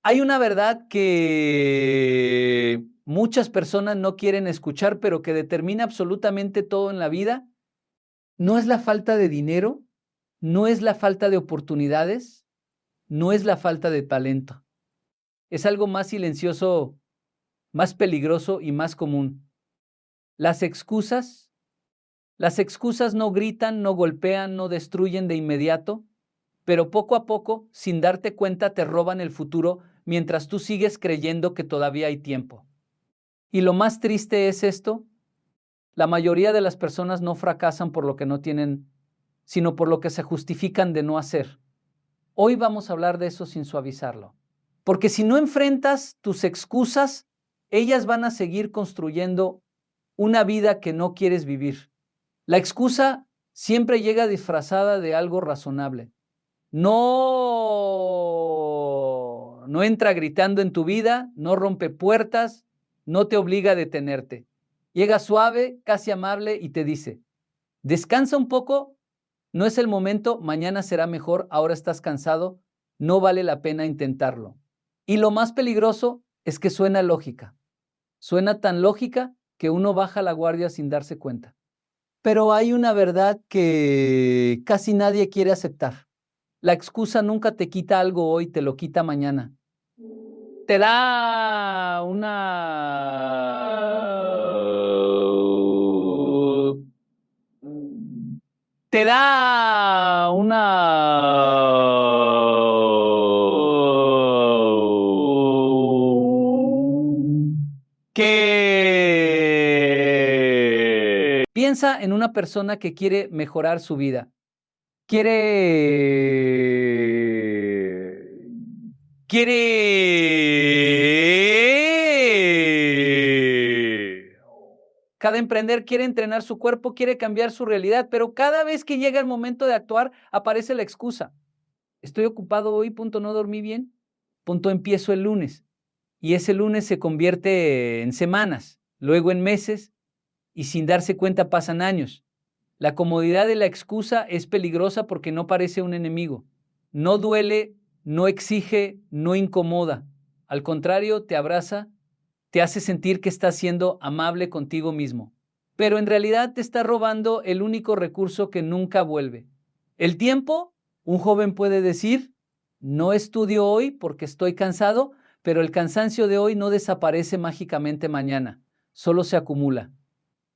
Hay una verdad que muchas personas no quieren escuchar, pero que determina absolutamente todo en la vida. No es la falta de dinero, no es la falta de oportunidades, no es la falta de talento. Es algo más silencioso, más peligroso y más común. Las excusas, las excusas no gritan, no golpean, no destruyen de inmediato, pero poco a poco, sin darte cuenta, te roban el futuro mientras tú sigues creyendo que todavía hay tiempo. Y lo más triste es esto, la mayoría de las personas no fracasan por lo que no tienen, sino por lo que se justifican de no hacer. Hoy vamos a hablar de eso sin suavizarlo. Porque si no enfrentas tus excusas, ellas van a seguir construyendo una vida que no quieres vivir. La excusa siempre llega disfrazada de algo razonable. No entra gritando en tu vida, no rompe puertas, no te obliga a detenerte. Llega suave, casi amable y te dice, descansa un poco, no es el momento, mañana será mejor, ahora estás cansado, no vale la pena intentarlo. Y lo más peligroso es que suena lógica. Suena tan lógica que uno baja la guardia sin darse cuenta. Pero hay una verdad que casi nadie quiere aceptar. La excusa nunca te quita algo hoy, te lo quita mañana. Te da te da una que piensa en una persona que quiere mejorar su vida. Quiere cada emprender quiere entrenar su cuerpo, quiere cambiar su realidad, pero cada vez que llega el momento de actuar, aparece la excusa. Estoy ocupado hoy, punto, no dormí bien, punto, empiezo el lunes. Y ese lunes se convierte en semanas, luego en meses, y sin darse cuenta pasan años. La comodidad de la excusa es peligrosa porque no parece un enemigo. No duele, no exige, no incomoda. Al contrario, te abraza, te hace sentir que estás siendo amable contigo mismo. Pero en realidad te está robando el único recurso que nunca vuelve. El tiempo, un joven puede decir, no estudio hoy porque estoy cansado, pero el cansancio de hoy no desaparece mágicamente mañana, solo se acumula.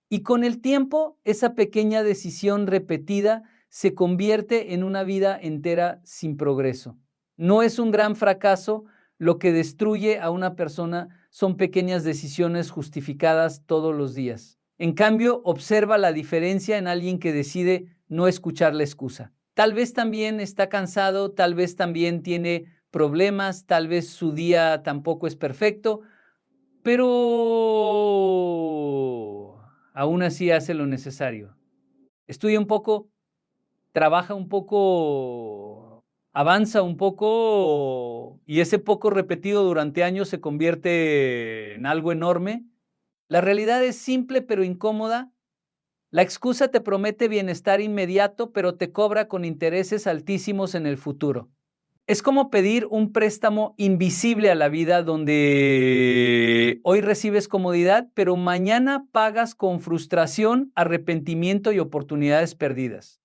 Y con el tiempo, esa pequeña decisión repetida se convierte en una vida entera sin progreso. No es un gran fracaso, lo que destruye a una persona son pequeñas decisiones justificadas todos los días. En cambio, observa la diferencia en alguien que decide no escuchar la excusa. Tal vez también está cansado, tal vez también tiene problemas, tal vez su día tampoco es perfecto, pero aún así hace lo necesario. Estudia un poco, trabaja un poco, avanza un poco y ese poco repetido durante años se convierte en algo enorme. La realidad es simple pero incómoda. La excusa te promete bienestar inmediato, pero te cobra con intereses altísimos en el futuro. Es como pedir un préstamo invisible a la vida donde hoy recibes comodidad, pero mañana pagas con frustración, arrepentimiento y oportunidades perdidas.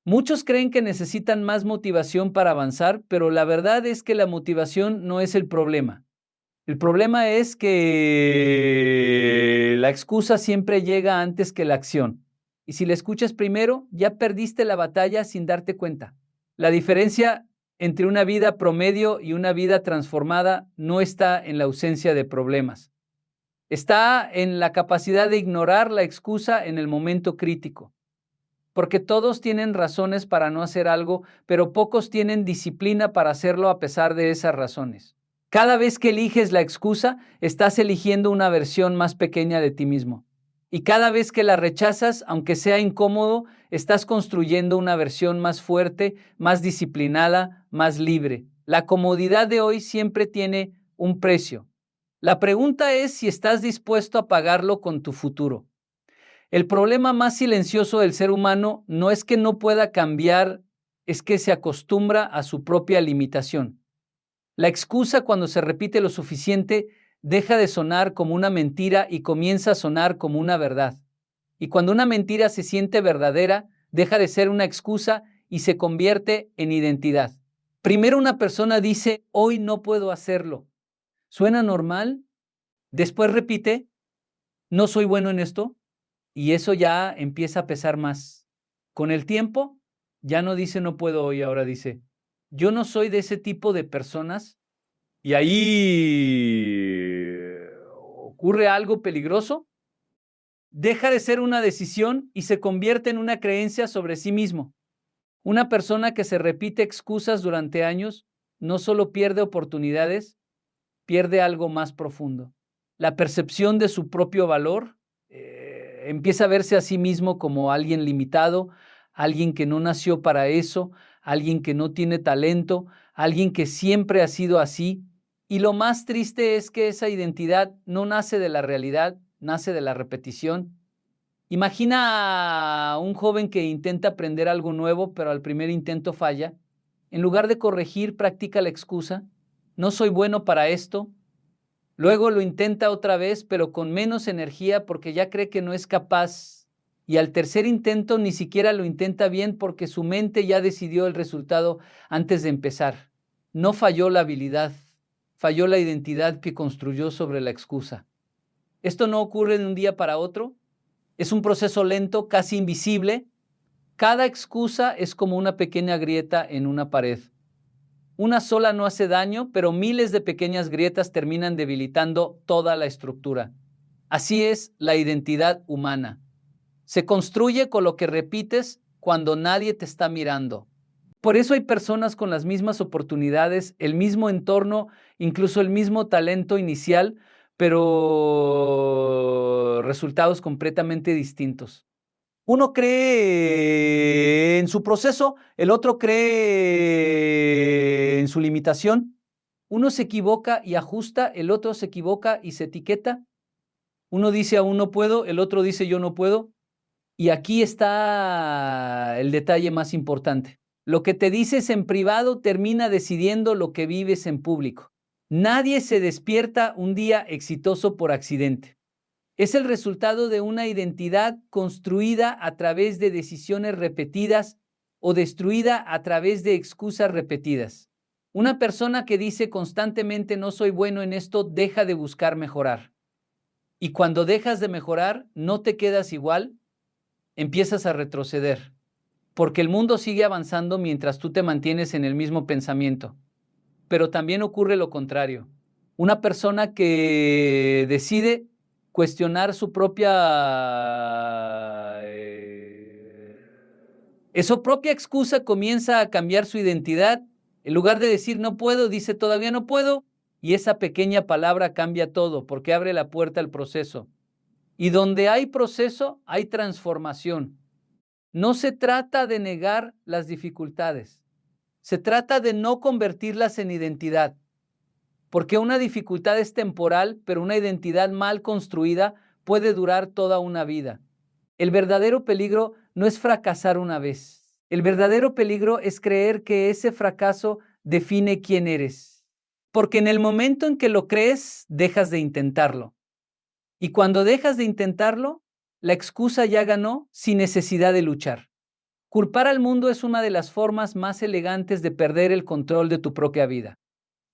Muchos creen que necesitan más motivación para avanzar, pero la verdad es que la motivación no es el problema. El problema es que la excusa siempre llega antes que la acción. Y si la escuchas primero, ya perdiste la batalla sin darte cuenta. La diferencia entre una vida promedio y una vida transformada no está en la ausencia de problemas. Está en la capacidad de ignorar la excusa en el momento crítico. Porque todos tienen razones para no hacer algo, pero pocos tienen disciplina para hacerlo a pesar de esas razones. Cada vez que eliges la excusa, estás eligiendo una versión más pequeña de ti mismo. Y cada vez que la rechazas, aunque sea incómodo, estás construyendo una versión más fuerte, más disciplinada, más libre. La comodidad de hoy siempre tiene un precio. La pregunta es si estás dispuesto a pagarlo con tu futuro. El problema más silencioso del ser humano no es que no pueda cambiar, es que se acostumbra a su propia limitación. La excusa, cuando se repite lo suficiente, deja de sonar como una mentira y comienza a sonar como una verdad. Y cuando una mentira se siente verdadera, deja de ser una excusa y se convierte en identidad. Primero una persona dice, hoy no puedo hacerlo. ¿Suena normal? Después repite, no soy bueno en esto, y eso ya empieza a pesar más. Con el tiempo, ya no dice no puedo hoy, ahora dice, yo no soy de ese tipo de personas. Y ahí ocurre algo peligroso. Deja de ser una decisión y se convierte en una creencia sobre sí mismo. Una persona que se repite excusas durante años no solo pierde oportunidades, pierde algo más profundo. La percepción de su propio valor, empieza a verse a sí mismo como alguien limitado, alguien que no nació para eso, alguien que no tiene talento, alguien que siempre ha sido así. Y lo más triste es que esa identidad no nace de la realidad, nace de la repetición. Imagina a un joven que intenta aprender algo nuevo, pero al primer intento falla. En lugar de corregir, practica la excusa. No soy bueno para esto. Luego lo intenta otra vez, pero con menos energía porque ya cree que no es capaz. Y al tercer intento ni siquiera lo intenta bien porque su mente ya decidió el resultado antes de empezar. No falló la habilidad, falló la identidad que construyó sobre la excusa. Esto no ocurre de un día para otro. Es un proceso lento, casi invisible. Cada excusa es como una pequeña grieta en una pared. Una sola no hace daño, pero miles de pequeñas grietas terminan debilitando toda la estructura. Así es la identidad humana. Se construye con lo que repites cuando nadie te está mirando. Por eso hay personas con las mismas oportunidades, el mismo entorno, incluso el mismo talento inicial, pero resultados completamente distintos. Uno cree en su proceso, el otro cree en su limitación. Uno se equivoca y ajusta, el otro se equivoca y se etiqueta. Uno dice aún no puedo, el otro dice yo no puedo. Y aquí está el detalle más importante. Lo que te dices en privado termina decidiendo lo que vives en público. Nadie se despierta un día exitoso por accidente. Es el resultado de una identidad construida a través de decisiones repetidas o destruida a través de excusas repetidas. Una persona que dice constantemente no soy bueno en esto deja de buscar mejorar. Y cuando dejas de mejorar, no te quedas igual, empiezas a retroceder. Porque el mundo sigue avanzando mientras tú te mantienes en el mismo pensamiento. Pero también ocurre lo contrario. Una persona que decide cuestionar su propia su propia excusa, comienza a cambiar su identidad. En lugar de decir no puedo, dice todavía no puedo, y esa pequeña palabra cambia todo porque abre la puerta al proceso. Y donde hay proceso, hay transformación. No se trata de negar las dificultades, se trata de no convertirlas en identidad. Porque una dificultad es temporal, pero una identidad mal construida puede durar toda una vida. El verdadero peligro no es fracasar una vez. El verdadero peligro es creer que ese fracaso define quién eres. Porque en el momento en que lo crees, dejas de intentarlo. Y cuando dejas de intentarlo, la excusa ya ganó sin necesidad de luchar. Culpar al mundo es una de las formas más elegantes de perder el control de tu propia vida.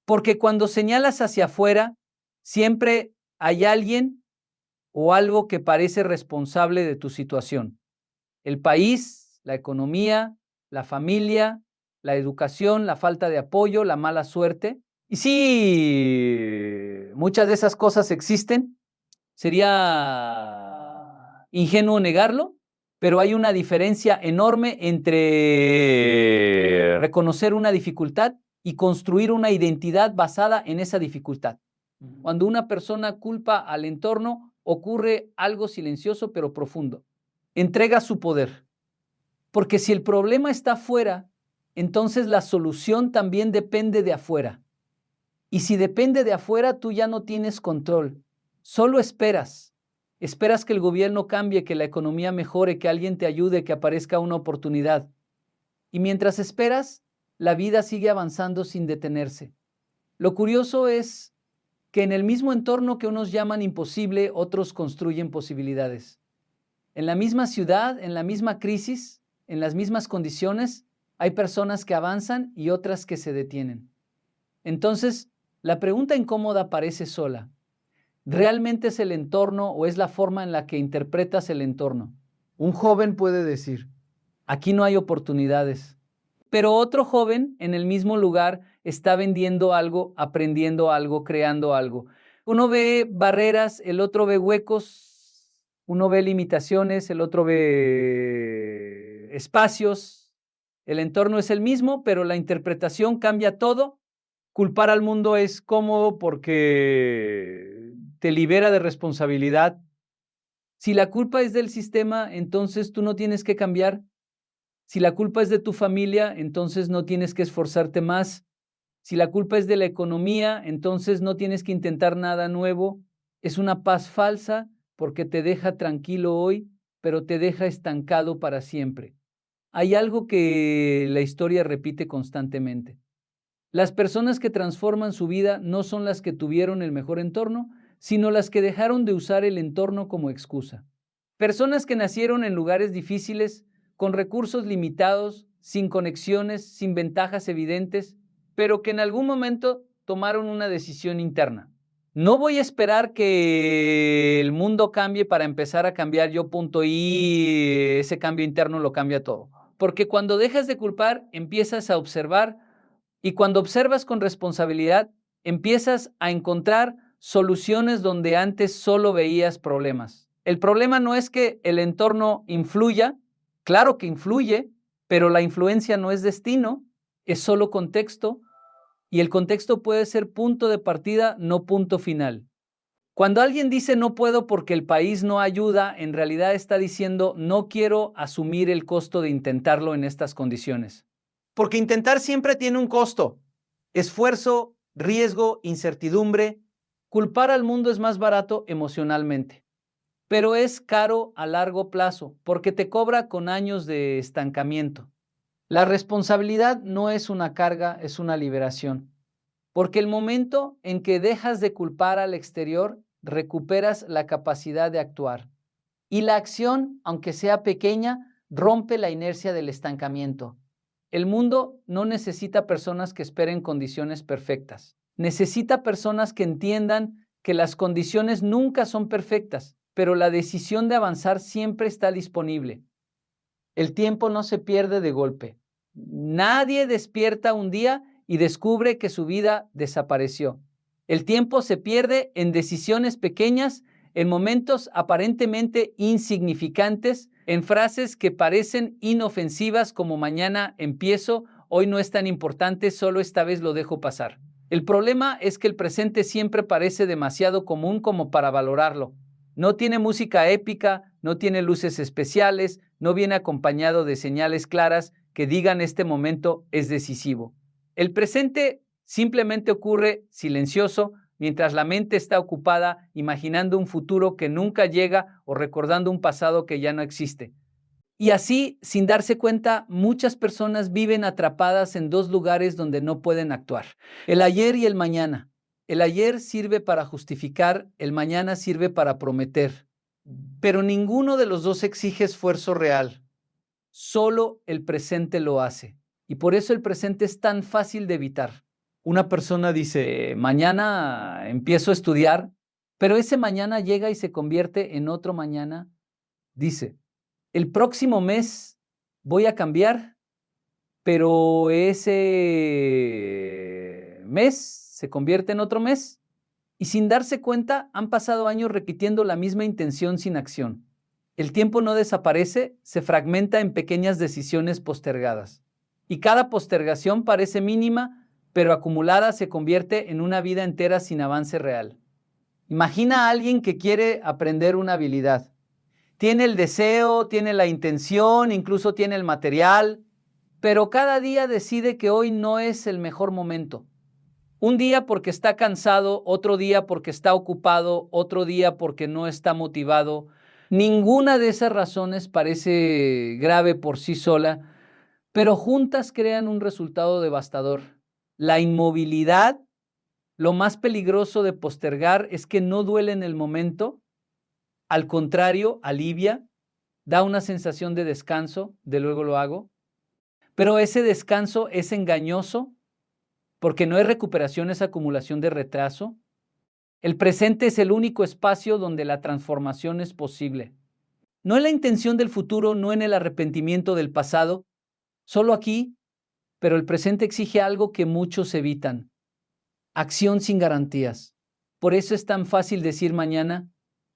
Porque cuando señalas hacia afuera, siempre hay alguien o algo que parece responsable de tu situación. El país, la economía, la familia, la educación, la falta de apoyo, la mala suerte. Y sí, muchas de esas cosas existen. Sería ingenuo negarlo, pero hay una diferencia enorme entre reconocer una dificultad y construir una identidad basada en esa dificultad. Cuando una persona culpa al entorno, ocurre algo silencioso pero profundo. Entrega su poder. Porque si el problema está afuera, entonces la solución también depende de afuera. Y si depende de afuera, tú ya no tienes control. Solo esperas. Esperas que el gobierno cambie, que la economía mejore, que alguien te ayude, que aparezca una oportunidad. Y mientras esperas, la vida sigue avanzando sin detenerse. Lo curioso es que en el mismo entorno que unos llaman imposible, otros construyen posibilidades. En la misma ciudad, en la misma crisis, en las mismas condiciones, hay personas que avanzan y otras que se detienen. Entonces, la pregunta incómoda parece sola. ¿Realmente es el entorno o es la forma en la que interpretas el entorno? Un joven puede decir, aquí no hay oportunidades. Pero otro joven en el mismo lugar está vendiendo algo, aprendiendo algo, creando algo. Uno ve barreras, el otro ve huecos, uno ve limitaciones, el otro ve espacios. El entorno es el mismo, pero la interpretación cambia todo. Culpar al mundo es cómodo porque te libera de responsabilidad. Si la culpa es del sistema, entonces tú no tienes que cambiar. Si la culpa es de tu familia, entonces no tienes que esforzarte más. Si la culpa es de la economía, entonces no tienes que intentar nada nuevo. Es una paz falsa porque te deja tranquilo hoy, pero te deja estancado para siempre. Hay algo que la historia repite constantemente. Las personas que transforman su vida no son las que tuvieron el mejor entorno, sino las que dejaron de usar el entorno como excusa. Personas que nacieron en lugares difíciles, con recursos limitados, sin conexiones, sin ventajas evidentes, pero que en algún momento tomaron una decisión interna. No voy a esperar que el mundo cambie para empezar a cambiar yo, punto, y ese cambio interno lo cambia todo. Porque cuando dejas de culpar, empiezas a observar, y cuando observas con responsabilidad, empiezas a encontrar soluciones donde antes solo veías problemas. El problema no es que el entorno influya, claro que influye, pero la influencia no es destino, es solo contexto, y el contexto puede ser punto de partida, no punto final. Cuando alguien dice no puedo porque el país no ayuda, en realidad está diciendo no quiero asumir el costo de intentarlo en estas condiciones. Porque intentar siempre tiene un costo. Esfuerzo, riesgo, incertidumbre. Culpar al mundo es más barato emocionalmente, pero es caro a largo plazo porque te cobra con años de estancamiento. La responsabilidad no es una carga, es una liberación. Porque el momento en que dejas de culpar al exterior, recuperas la capacidad de actuar. Y la acción, aunque sea pequeña, rompe la inercia del estancamiento. El mundo no necesita personas que esperen condiciones perfectas. Necesita personas que entiendan que las condiciones nunca son perfectas, pero la decisión de avanzar siempre está disponible. El tiempo no se pierde de golpe. Nadie despierta un día y descubre que su vida desapareció. El tiempo se pierde en decisiones pequeñas, en momentos aparentemente insignificantes, en frases que parecen inofensivas como mañana empiezo, hoy no es tan importante, solo esta vez lo dejo pasar. El problema es que el presente siempre parece demasiado común como para valorarlo. No tiene música épica, no tiene luces especiales, no viene acompañado de señales claras que digan este momento es decisivo. El presente simplemente ocurre silencioso mientras la mente está ocupada imaginando un futuro que nunca llega o recordando un pasado que ya no existe. Y así, sin darse cuenta, muchas personas viven atrapadas en dos lugares donde no pueden actuar: el ayer y el mañana. El ayer sirve para justificar, el mañana sirve para prometer. Pero ninguno de los dos exige esfuerzo real. Solo el presente lo hace. Y por eso el presente es tan fácil de evitar. Una persona dice, mañana empiezo a estudiar, pero ese mañana llega y se convierte en otro mañana. Dice, el próximo mes voy a cambiar, pero ese mes se convierte en otro mes. Y sin darse cuenta, han pasado años repitiendo la misma intención sin acción. El tiempo no desaparece, se fragmenta en pequeñas decisiones postergadas. Y cada postergación parece mínima, pero acumulada se convierte en una vida entera sin avance real. Imagina a alguien que quiere aprender una habilidad. Tiene el deseo, tiene la intención, incluso tiene el material, pero cada día decide que hoy no es el mejor momento. Un día porque está cansado, otro día porque está ocupado, otro día porque no está motivado. Ninguna de esas razones parece grave por sí sola, pero juntas crean un resultado devastador. La inmovilidad Lo más peligroso de postergar es que no duele en el momento, al contrario, alivia, da una sensación de descanso, de luego lo hago, pero ese descanso es engañoso porque no es recuperación, es acumulación de retraso. El presente es el único espacio donde la transformación es posible. No en la intención del futuro, no en el arrepentimiento del pasado, solo aquí, pero el presente exige algo que muchos evitan: acción sin garantías. Por eso es tan fácil decir mañana,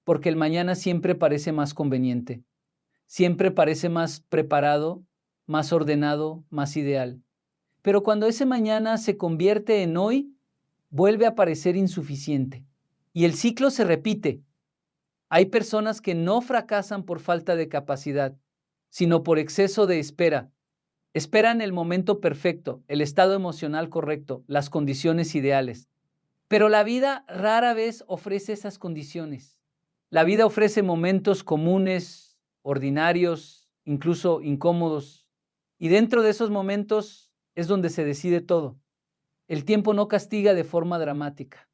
porque el mañana siempre parece más conveniente, siempre parece más preparado, más ordenado, más ideal. Pero cuando ese mañana se convierte en hoy, vuelve a parecer insuficiente. Y el ciclo se repite. Hay personas que no fracasan por falta de capacidad, sino por exceso de espera. Esperan el momento perfecto, el estado emocional correcto, las condiciones ideales. Pero la vida rara vez ofrece esas condiciones. La vida ofrece momentos comunes, ordinarios, incluso incómodos. Y dentro de esos momentos es donde se decide todo. El tiempo no castiga de forma dramática,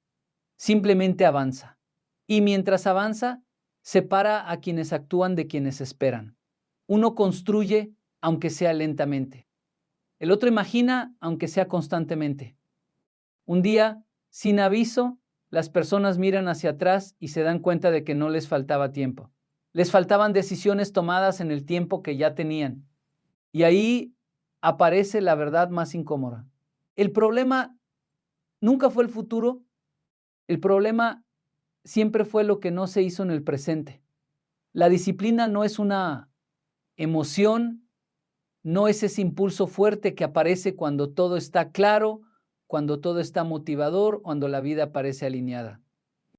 simplemente avanza. Y mientras avanza, separa a quienes actúan de quienes esperan. Uno construye, aunque sea lentamente. El otro imagina, aunque sea constantemente. Un día, sin aviso, las personas miran hacia atrás y se dan cuenta de que no les faltaba tiempo. Les faltaban decisiones tomadas en el tiempo que ya tenían. Y ahí aparece la verdad más incómoda. El problema nunca fue el futuro, el problema siempre fue lo que no se hizo en el presente. La disciplina no es una emoción, no es ese impulso fuerte que aparece cuando todo está claro, cuando todo está motivador, cuando la vida parece alineada.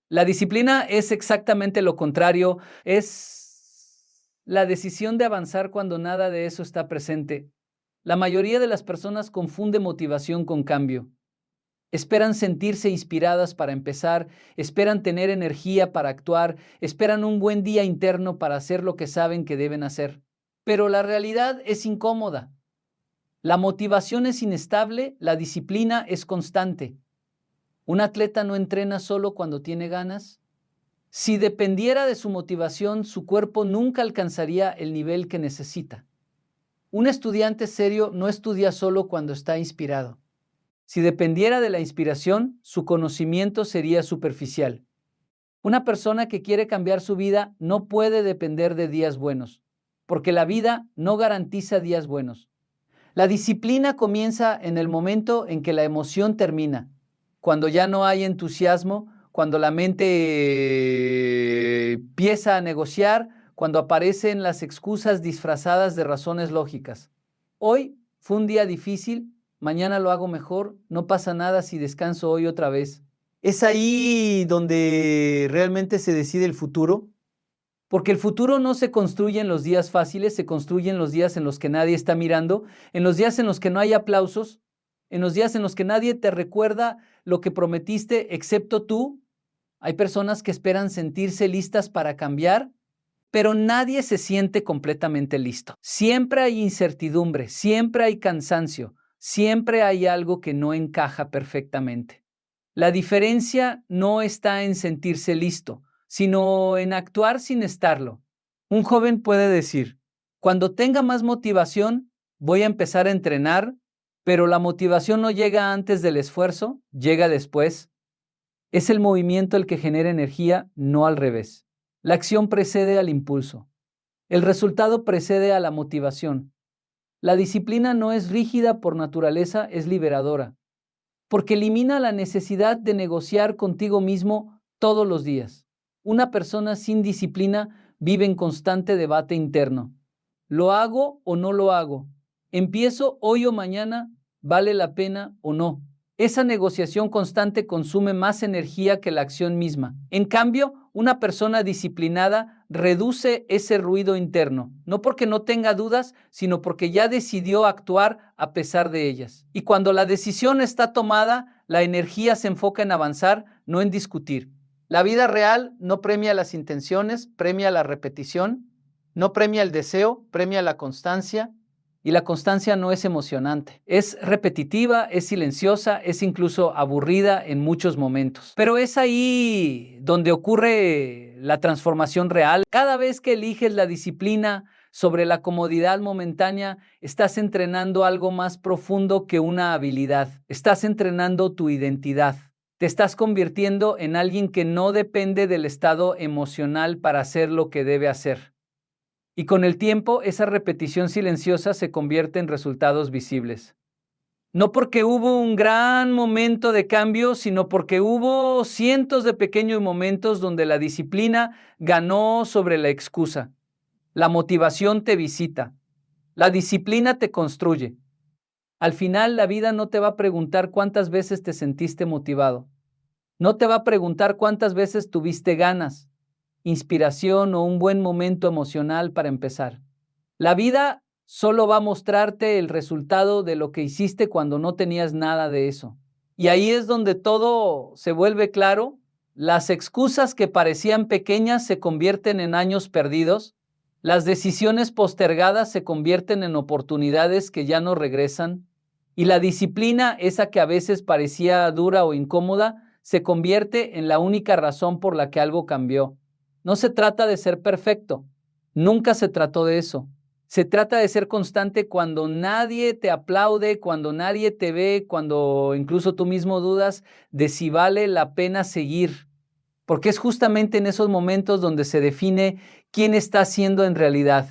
La disciplina es exactamente lo contrario, es la decisión de avanzar cuando nada de eso está presente. La mayoría de las personas confunde motivación con cambio. Esperan sentirse inspiradas para empezar, esperan tener energía para actuar, esperan un buen día interno para hacer lo que saben que deben hacer. Pero la realidad es incómoda. La motivación es inestable, la disciplina es constante. Un atleta no entrena solo cuando tiene ganas. Si dependiera de su motivación, su cuerpo nunca alcanzaría el nivel que necesita. Un estudiante serio no estudia solo cuando está inspirado. Si dependiera de la inspiración, su conocimiento sería superficial. Una persona que quiere cambiar su vida no puede depender de días buenos, porque la vida no garantiza días buenos. La disciplina comienza en el momento en que la emoción termina, cuando ya no hay entusiasmo, cuando la mente empieza a negociar, cuando aparecen las excusas disfrazadas de razones lógicas. Hoy fue un día difícil, mañana lo hago mejor, no pasa nada si descanso hoy otra vez. Es ahí donde realmente se decide el futuro, porque el futuro no se construye en los días fáciles, se construye en los días en los que nadie está mirando, en los días en los que no hay aplausos, en los días en los que nadie te recuerda lo que prometiste excepto tú. Hay personas que esperan sentirse listas para cambiar, pero nadie se siente completamente listo. Siempre hay incertidumbre, siempre hay cansancio, siempre hay algo que no encaja perfectamente. La diferencia no está en sentirse listo, sino en actuar sin estarlo. Un joven puede decir, cuando tenga más motivación, voy a empezar a entrenar, pero la motivación no llega antes del esfuerzo, llega después. Es el movimiento el que genera energía, no al revés. La acción precede al impulso. El resultado precede a la motivación. La disciplina no es rígida por naturaleza, es liberadora, porque elimina la necesidad de negociar contigo mismo todos los días. Una persona sin disciplina vive en constante debate interno. ¿Lo hago o no lo hago? ¿Empiezo hoy o mañana? ¿Vale la pena o no? Esa negociación constante consume más energía que la acción misma. En cambio, una persona disciplinada reduce ese ruido interno, no porque no tenga dudas, sino porque ya decidió actuar a pesar de ellas. Y cuando la decisión está tomada, la energía se enfoca en avanzar, no en discutir. La vida real no premia las intenciones, premia la repetición, no premia el deseo, premia la constancia. Y la constancia no es emocionante. Es repetitiva, es silenciosa, es incluso aburrida en muchos momentos. Pero es ahí donde ocurre la transformación real. Cada vez que eliges la disciplina sobre la comodidad momentánea, estás entrenando algo más profundo que una habilidad. Estás entrenando tu identidad. Te estás convirtiendo en alguien que no depende del estado emocional para hacer lo que debe hacer. Y con el tiempo, esa repetición silenciosa se convierte en resultados visibles. No porque hubo un gran momento de cambio, sino porque hubo cientos de pequeños momentos donde la disciplina ganó sobre la excusa. La motivación te visita. La disciplina te construye. Al final, la vida no te va a preguntar cuántas veces te sentiste motivado. No te va a preguntar cuántas veces tuviste ganas, inspiración o un buen momento emocional para empezar. La vida solo va a mostrarte el resultado de lo que hiciste cuando no tenías nada de eso. Y ahí es donde todo se vuelve claro. Las excusas que parecían pequeñas se convierten en años perdidos. Las decisiones postergadas se convierten en oportunidades que ya no regresan. Y la disciplina, esa que a veces parecía dura o incómoda, se convierte en la única razón por la que algo cambió. No se trata de ser perfecto. Nunca se trató de eso. Se trata de ser constante cuando nadie te aplaude, cuando nadie te ve, cuando incluso tú mismo dudas de si vale la pena seguir. Porque es justamente en esos momentos donde se define quién está siendo en realidad.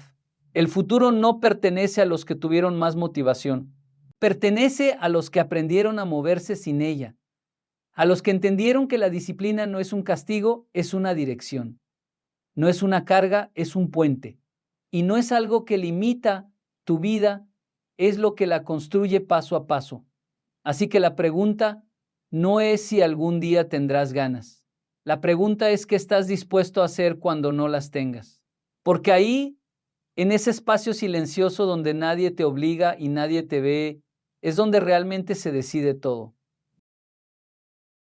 El futuro no pertenece a los que tuvieron más motivación. Pertenece a los que aprendieron a moverse sin ella. A los que entendieron que la disciplina no es un castigo, es una dirección. No es una carga, es un puente. Y no es algo que limita tu vida, es lo que la construye paso a paso. Así que la pregunta no es si algún día tendrás ganas. La pregunta es qué estás dispuesto a hacer cuando no las tengas. Porque ahí, en ese espacio silencioso donde nadie te obliga y nadie te ve, es donde realmente se decide todo.